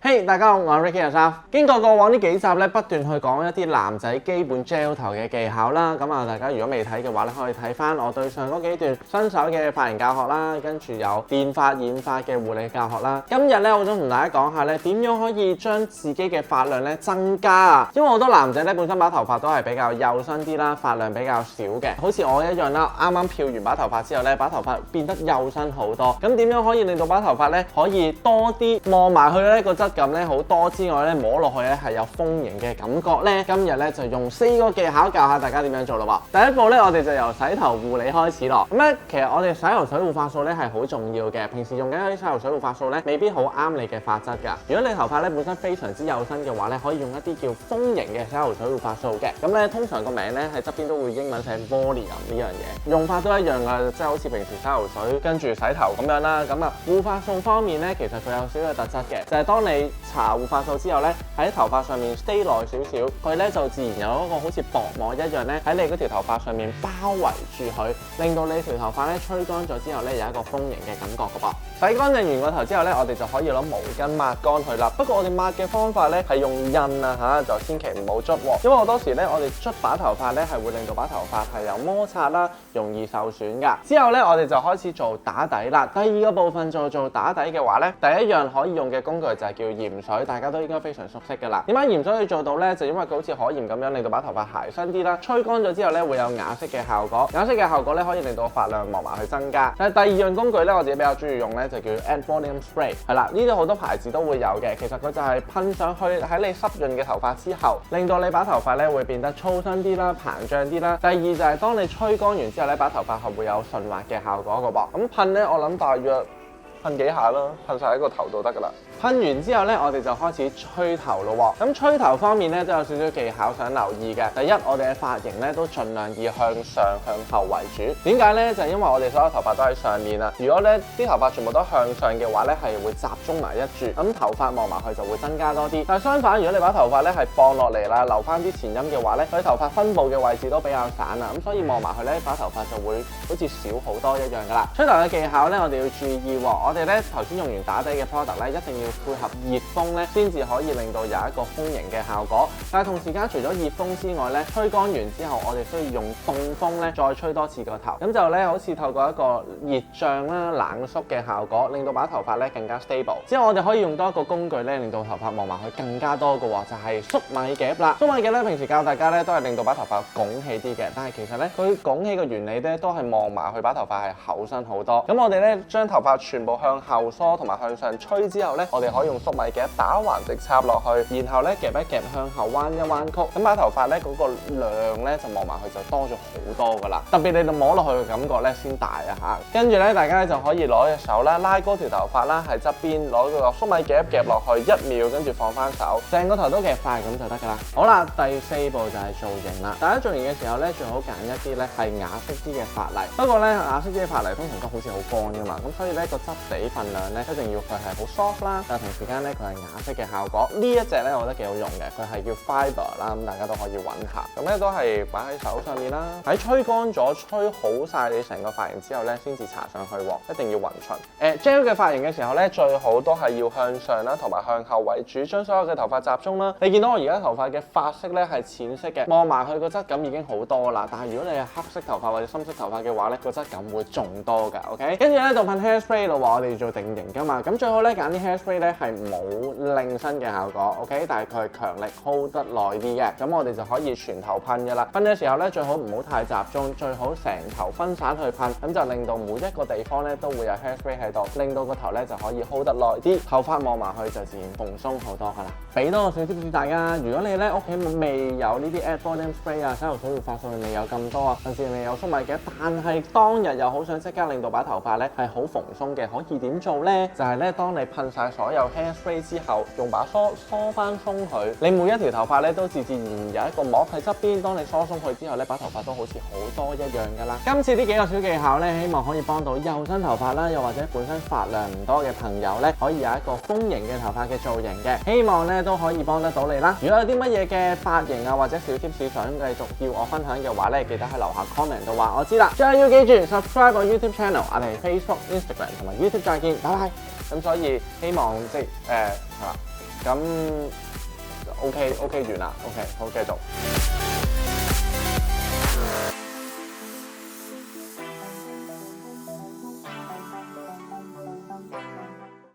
嘿，大家好，我係 Ricky 阿生。經過過往呢幾集咧，不斷去講一啲男仔基本 gel 頭嘅技巧啦。咁啊，大家如果未睇嘅話咧，可以睇翻我對上嗰幾段新手嘅髮型教學啦，跟住有電髮、染髮嘅護理教學啦。今日咧，我想同大家講下咧，點樣可以將自己嘅髮量咧增加啊？因為好多男仔咧本身把頭髮都係比較幼身啲啦，髮量比較少嘅，好似我一樣啦。啱啱漂完把頭髮之後咧，把頭髮變得幼身好多。咁點樣可以令到把頭髮咧可以多啲望埋去咧個質感咧好多之外咧，摸落去咧係有豐盈嘅感覺咧。今日咧就用4個技巧教下大家點樣做咯喎。第一步咧，我哋就由洗頭護理開始咯。咁咧，其實我哋洗頭水護髮素咧係好重要嘅。平時用緊嗰啲洗頭水護髮素咧，未必好啱你嘅髮質㗎。如果你頭髮咧本身非常之幼身嘅話咧，可以用一啲叫豐盈嘅洗頭水護髮素嘅。咁咧通常個名咧喺側邊都會英文寫 Volume 呢樣嘢，用法都一樣㗎，即係好似平時洗頭水跟住洗頭咁樣啦。咁啊護髮素方面咧，其實佢有少少特質嘅，就係當你搽護髮素之後咧，喺頭髮上面 stay 耐少少，佢咧就自然有一個好似薄膜一樣咧，喺你嗰條頭髮上面包圍住佢，令到你條頭髮咧吹乾咗之後咧有一個豐盈嘅感覺㗎噃。洗乾淨完個頭之後咧，我哋就可以攞毛巾抹乾佢啦。不過我哋抹嘅方法咧係用印啊嚇，就千祈唔好捽喎，因為好多時咧我哋捽把頭髮咧係會令到把頭髮係有摩擦啦，容易受損㗎。之後咧我哋就開始做打底啦。第二個部分做打底嘅話咧，第一樣可以用嘅工具就係叫鹽水，大家都應該非常熟悉㗎啦。點解鹽水可以做到咧？就因為佢好似海鹽咁樣，令到把頭髮鞋身啲啦，吹乾咗之後咧會有啞色嘅效果。啞色嘅效果咧可以令到髮量望埋去增加。但係第二樣工具咧，我自己比較中意用咧就叫 Add Volume Spray， 係啦，呢啲好多牌子都會有嘅。其實佢就係噴上去喺你濕潤嘅頭髮之後，令到你把頭髮咧會變得粗身啲啦、膨脹啲啦。第二就係當你吹乾完之後咧，把頭髮係會有順滑嘅效果㗎噃。咁噴咧，我諗大約噴幾下啦，噴晒喺個頭度得㗎啦。噴完之後咧，我哋就開始吹頭咯喎。咁吹頭方面咧都有少少技巧想留意嘅。第一，我哋嘅髮型咧都盡量以向上向後為主。點解咧？就係因為我哋所有頭髮都喺上面啊。如果咧啲頭髮全部都向上嘅話咧，係會集中埋一處，咁頭髮望埋去就會增加多啲。但係相反，如果你把頭髮咧係放落嚟啦，留翻啲前陰嘅話咧，佢頭髮分佈嘅位置都比較散啊。咁所以望埋去咧，把頭髮就會好似少好多一樣㗎啦。吹頭嘅技巧咧，我哋要注意喎。我哋咧頭先用完打底嘅 product 咧，一定要配合熱風咧，先至可以令到有一個豐盈嘅效果。但係同時間除咗熱風之外咧，吹乾完之後，我哋需要用凍風咧，再吹多次個頭，咁就咧好似透過一個熱脹啦、冷縮嘅效果，令到把頭髮咧更加 stable。之後我哋可以用多一個工具咧，令到頭髮望埋去更加多嘅喎，就係粟米夾啦。粟米夾咧，平時教大家咧都係令到把頭髮拱起啲嘅，但係其實咧佢拱起嘅原理咧都係望埋去把頭髮係厚身好多。咁我哋咧將頭髮全部向後梳同埋向上吹之後咧，我哋可以用粟米夾打橫直插落去，然後咧夾一夾向後彎一彎曲，咁把頭髮咧嗰個量咧就望埋去就多咗好多㗎啦。特別你摸落去嘅感覺咧先大啊嚇。跟住咧大家咧就可以攞隻手啦，拉高條頭髮啦，喺側邊攞個粟米夾夾落去1秒，跟住放翻手，成個頭都夾快咁就得㗎啦。好啦，第4步就係造型啦。大家造型嘅時候咧，最好揀一啲咧係啞色啲嘅髮泥。不過咧啞色啲嘅髮泥通常都好似好乾㗎嘛，咁所以咧個質地份量咧一定要佢係好 soft 啦，但係同時間咧佢係啞色嘅效果。呢一隻咧我覺得幾好用嘅，佢係叫 Fiber 啦，咁大家都可以揾下。咁咧都係擺喺手上面啦。喺吹乾咗、吹好晒你成個髮型之後咧，先至搽上去喎，一定要勻循。gel 嘅髮型嘅時候咧，最好都係要向上啦，同埋向後為主，將所有嘅頭髮集中啦。你見到我而家頭髮嘅髮色咧係淺色嘅，望埋去個質感已經好多啦。但係如果你係黑色頭髮或者深色頭髮嘅話咧，個質感會仲多㗎。OK， 跟住咧就噴 hairspray 咯喎，我哋要做定型㗎嘛。咁最好咧揀啲 hairspray 咧係冇令身嘅效果 ，OK， 但係佢係強力 hold 得耐啲嘅，咁我哋就可以全頭噴嘅啦。噴嘅時候咧，最好唔好太集中，最好成頭分散去噴，咁就令到每一個地方咧都會有 hairspray 喺度，令到個頭咧就可以 hold 得耐啲，頭髮望埋去就自然蓬鬆好多噶啦。俾多個小 tips 大家，如果你咧屋企未有呢啲 Add Volume Spray 啊，洗頭水護髮素未有咁多啊，甚至未有粟米嘅，但係當日又好想即刻令到把頭髮咧係好蓬鬆嘅，可以點做咧？就係咧，當你噴晒所有 hairspray 之後，用把梳翻鬆佢，你每一條頭髮咧都自然有一個膜喺側邊。當你梳鬆佢之後咧，把頭髮都好似好多一樣㗎啦。今次呢幾個小技巧咧，希望可以幫到幼身頭髮啦，又或者本身髮量唔多嘅朋友咧，可以有一個豐盈嘅頭髮嘅造型嘅。希望咧都可以幫得到你啦。如果有啲乜嘢嘅髮型啊或者小 tips 想繼續要我分享嘅話咧，記得喺樓下 comment 度話我知啦。最後要記住 subscribe 個 YouTube channel， 我哋 Facebook、Instagram 同埋 YouTube YouTube 再見，拜拜。咁所以希望即係係啦，咁OK 完啦，OK 好繼續。